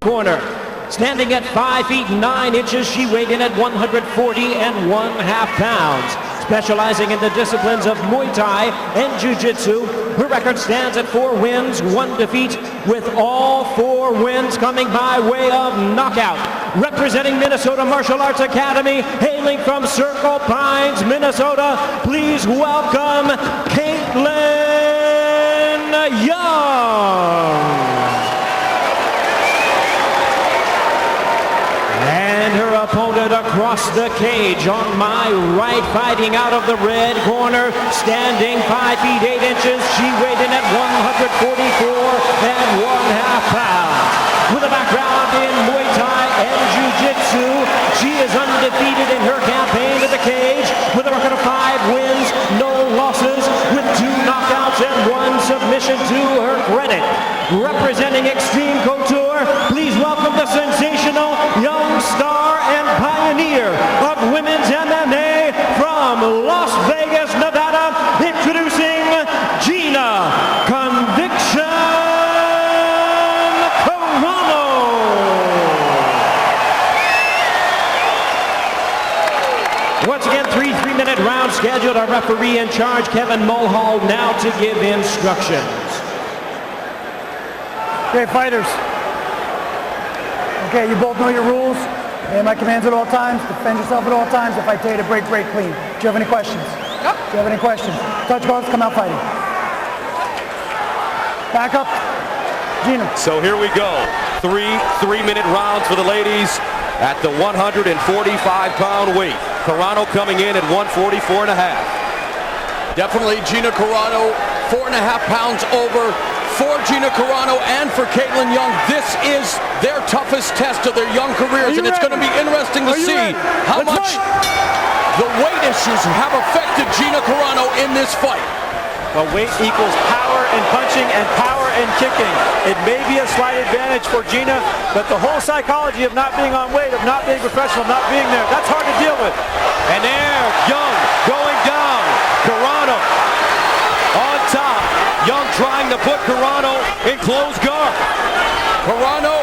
corner. Standing at 5 feet 9 inches, she weighed in at 140 1/2 pounds. Specializing in the disciplines of Muay Thai and Jiu-Jitsu, her record stands at 4 wins, 1 defeat, with all 4 wins coming by way of knockout. Representing Minnesota Martial Arts Academy, hailing from Circle Pines, Minnesota, please welcome Kaitlin Young. And her opponent across the cage on my right, fighting out of the red corner, standing 5 feet 8 inches. She weighed in at 144 1/2 pounds. With a background in Muay Thai and Jiu-Jitsu, she is undefeated in her campaign to the cage with a record of 5 wins, no losses, with 2 knockouts and 1 submission to her credit. Representing Extreme Couture, please welcome the sensational young star and pioneer of women's MMA from Las Vegas, Nevada, introducing Gina Conviction Carano. Once again, 3 3-minute rounds scheduled. Our referee in charge, Kevin Mulhall, now to give instructions. Okay, fighters. Okay, you both know your rules. Obey my commands at all times. Defend yourself at all times. If I tell you to break, break clean. Do you have any questions? Nope. Do you have any questions? Touch gloves, come out fighting. Back up. Gina. So here we go. 3 3-minute rounds for the ladies at the 145-pound weight. Carano coming in at 144 1/2. Definitely Gina Carano, 4.5 pounds over. For Gina Carano and for Kaitlin Young, this is their toughest test of their young careers, and it's going to be interesting to see how much the weight issues have affected Gina Carano in this fight. Well, weight equals power and punching and power and kicking. It may be a slight advantage for Gina, but the whole psychology of not being on weight, of not being professional, not being there, that's hard to deal with. And there, Young going down. Carano on top. Young trying to put Carano in close guard. Carano,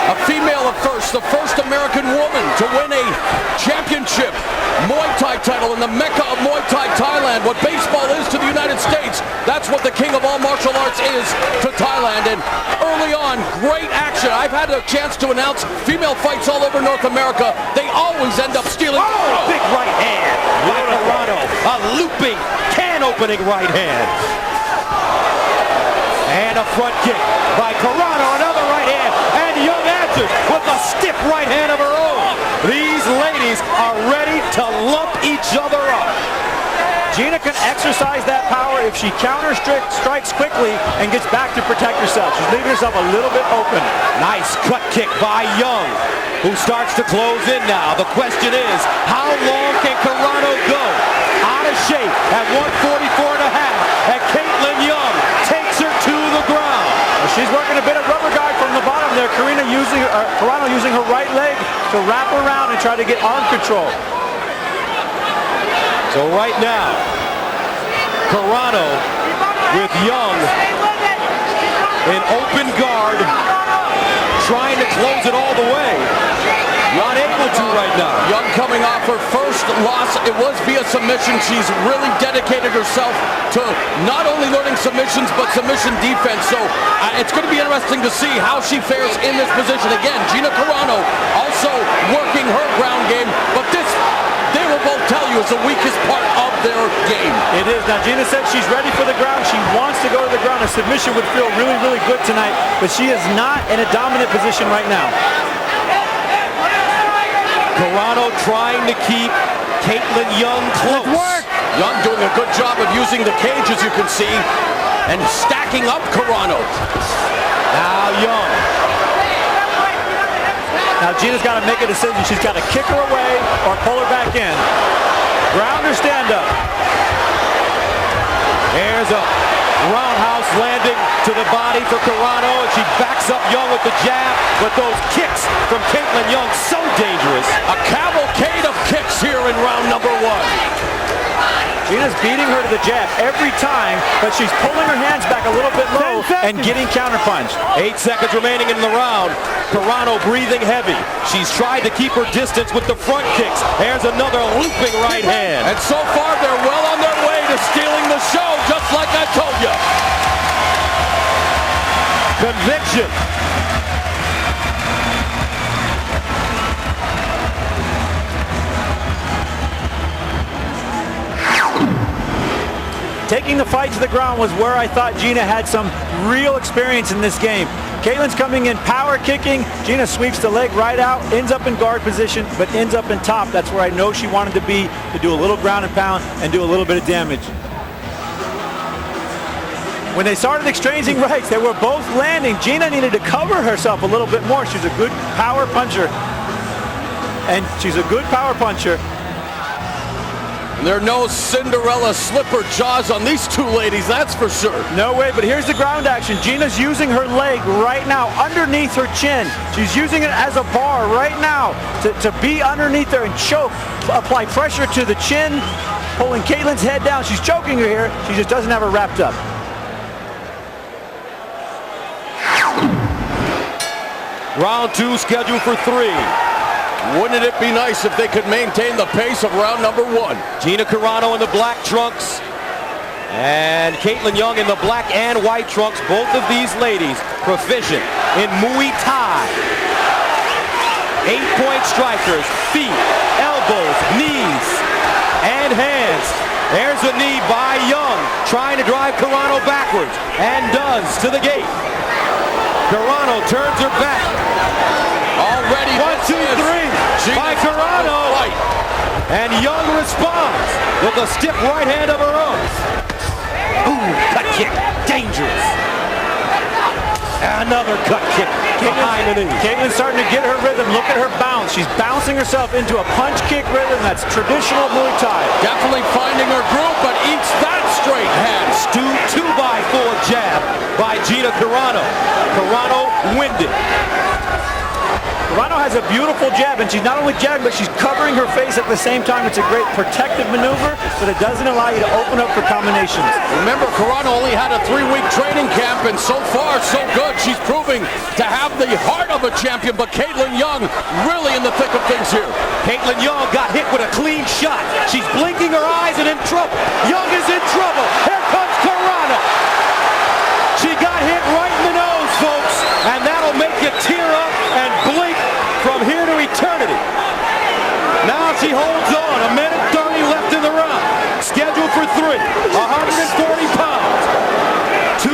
a female at first, the first American woman to win a championship Muay Thai title in the Mecca of Muay Thai, Thailand. What baseball is to the United States, that's what the king of all martial arts is to Thailand. And early on, great action. I've had a chance to announce female fights all over North America. They always end up stealing. Oh, big right hand by Carano. A looping, can-opening right hand. And a front kick by Carano, another right hand, and Young answers with a stiff right hand of her own. These ladies are ready to lump each other up. Gina can exercise that power if she strikes quickly and gets back to protect herself. She's leaving herself a little bit open. Nice cut kick by Young, who starts to close in now. The question is, how long can Carano go? Out of shape at 144 1/2, and Kaitlin Young takes her to the ground. Well, she's working a bit of rubber guard from the bottom there. Carano using her right leg to wrap around and try to get arm control. So right now, Carano with Young in open guard, trying to close it all the way. Not able to right now. Young coming off her first loss. It was via submission. She's really dedicated herself to not only learning submissions, but submission defense. So it's going to be interesting to see how she fares in this position. Again, Gina Carano also working her ground game, but this, they will both tell you, is the weakest part of their game. It is. Now, Gina said she's ready for the ground. She wants to go to the ground. A submission would feel really, really good tonight, but she is not in a dominant position right now. Carano trying to keep Kaitlin Young close. Young doing a good job of using the cage, as you can see, and stacking up Carano. Now Young. Now Gina's got to make a decision. She's got to kick her away or pull her back in. Ground or stand up. There's a roundhouse landing to the body for Carano, and she backs up Young with the jab, but those kicks from Kaitlin Young so dangerous. A cavalcade of kicks here in round number 1. Gina's beating her to the jab every time, but she's pulling her hands back a little bit low and getting counterpunched. 8 seconds remaining in the round. Carano breathing heavy. She's tried to keep her distance with the front kicks. There's another looping right hand. And so far, they're well on their way to stealing the show, just like I told you. Conviction. Taking the fight to the ground was where I thought Gina had some real experience in this game. Kaitlin's coming in power kicking. Gina sweeps the leg right out, ends up in guard position, but ends up in top. That's where I know she wanted to be, to do a little ground and pound and do a little bit of damage. When they started exchanging rights, they were both landing. Gina needed to cover herself a little bit more. She's a good power puncher. And she's a good power puncher. There are no Cinderella slipper jaws on these two ladies, that's for sure. No way, but here's the ground action. Gina's using her leg right now underneath her chin. She's using it as a bar right now to be underneath there and choke, apply pressure to the chin, pulling Kaitlin's head down. She's choking her here. She just doesn't have her wrapped up. Round 2 scheduled for 3. Wouldn't it be nice if they could maintain the pace of round number 1? Gina Carano in the black trunks and Kaitlin Young in the black and white trunks. Both of these ladies proficient in Muay Thai. 8-point strikers, feet, elbows, knees, and hands. There's a knee by Young, trying to drive Carano backwards, and does to the gate. Carano turns her back. Already 1, 2, 3 by Carano. And Young responds with a stiff right hand of her own. Ooh, cut kick, dangerous. Another cut kick behind the knee. Kaitlin's starting to get her rhythm. Look at her bounce. She's bouncing herself into a punch kick rhythm. That's traditional Muay Thai. Definitely finding her groove, but eats that straight hand. 2x4 jab by Gina Carano. Carano winded. Carano has a beautiful jab, and she's not only jabbing, but she's covering her face at the same time. It's a great protective maneuver, but it doesn't allow you to open up for combinations. Remember, Carano only had a 3-week training camp, and so far, so good. She's proving to have the heart of a champion, but Kaitlin Young really in the thick of things here. Kaitlin Young got hit with a clean shot. She's blinking her eyes and in trouble. Young is in trouble. Here comes Carano. She got hit right in the nose, folks, and that'll make you tear up and blink from here to eternity. Now she holds on. 1:30 left in the round. Scheduled for 3. 140 pounds. 2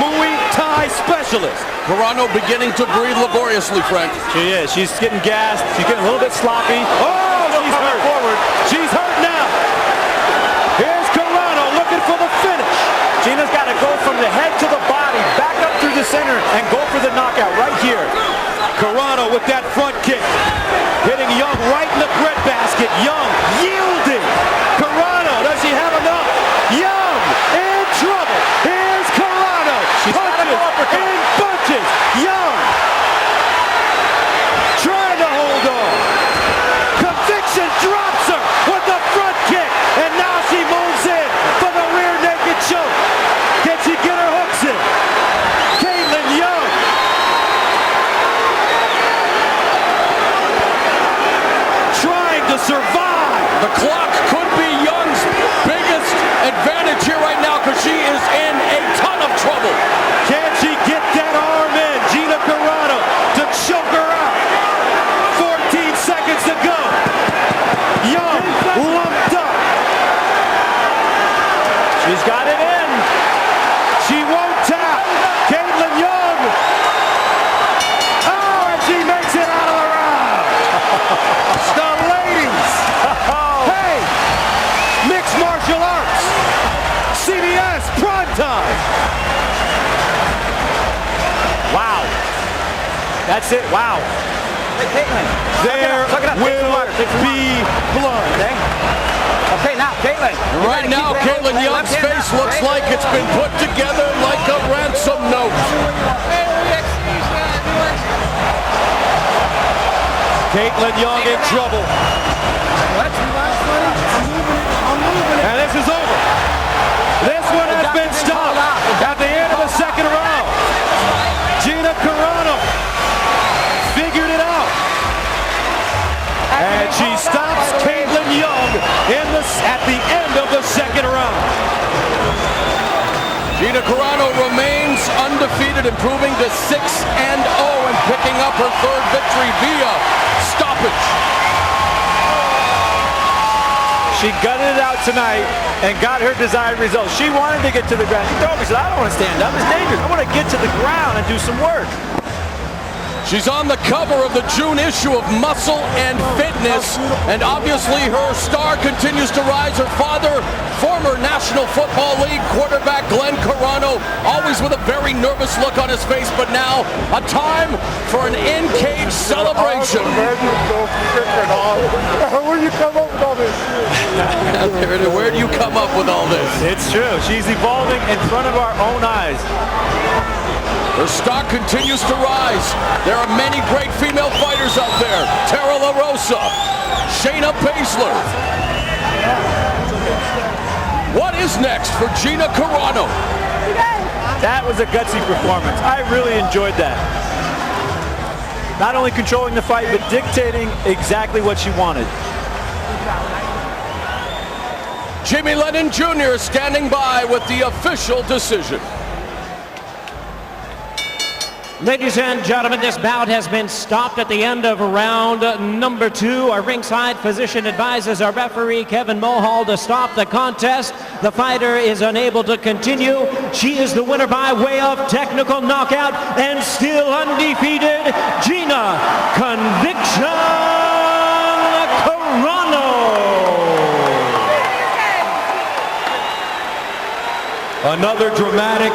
Muay Thai specialists. Carano beginning to breathe laboriously, Frank. She is. She's getting gassed. She's getting a little bit sloppy. Oh, she's hurt. Forward. She's hurt now. Here's Carano looking for the finish. Gina's got to go from the head to the body, back up through the center, and go for the knockout right here. Carano with that front kick. Hitting Young right in the breadbasket. Young yielding. Carano, does she have enough? Young in trouble. Here's Carano. She's got to go uppercut. In bunches. Young trying to hold on. Conviction drops her with the front kick. And now she moves in for the rear naked choke. Can she get her hooks in? Kaitlin Young. Trying to survive. The clock could be Young's biggest advantage here right now because she is in a ton of trouble. Can she get that arm in? Gina Carano to choke her out. 14 seconds to go. Young lumped up. She's got it in. She won't tap. Kaitlin Young. Oh, and she makes it out of the round. The ladies. Hey, mixed martial arts. CBS primetime. Wow. That's it. Wow. Hey, Kaitlin. There will be blood. Okay, now, Kaitlin. Right now, Kaitlin Young's face looks like it's been put together like a ransom note. Kaitlin Young in trouble. And this is over. This one has been stopped at the end of the second round. Gina Carano figured it out. And she stops Kaitlin Young at the end of the second round. Gina Carano remains undefeated, improving to 6-0 and picking up her third victory via stoppage. She gutted it out tonight and got her desired result. She wanted to get to the ground. She told me, she said, I don't want to stand up. It's dangerous. I want to get to the ground and do some work. She's on the cover of the June issue of Muscle and Fitness, and obviously her star continues to rise. Her father, former National Football League quarterback Glenn Carano, always with a very nervous look on his face, but now a time for an in-cage celebration. Where do you come up with all this? Where do you come up with all this? It's true. She's evolving in front of our own eyes. Her stock continues to rise. There are many great female fighters out there. Tara La Rosa, Shayna Baszler. What is next for Gina Carano? That was a gutsy performance. I really enjoyed that. Not only controlling the fight, but dictating exactly what she wanted. Jimmy Lennon Jr. standing by with the official decision. Ladies and gentlemen, this bout has been stopped at the end of round number 2. Our ringside physician advises our referee, Kevin Mohall, to stop the contest. The fighter is unable to continue. She is the winner by way of technical knockout and still undefeated, Gina Conviction Carano. Another dramatic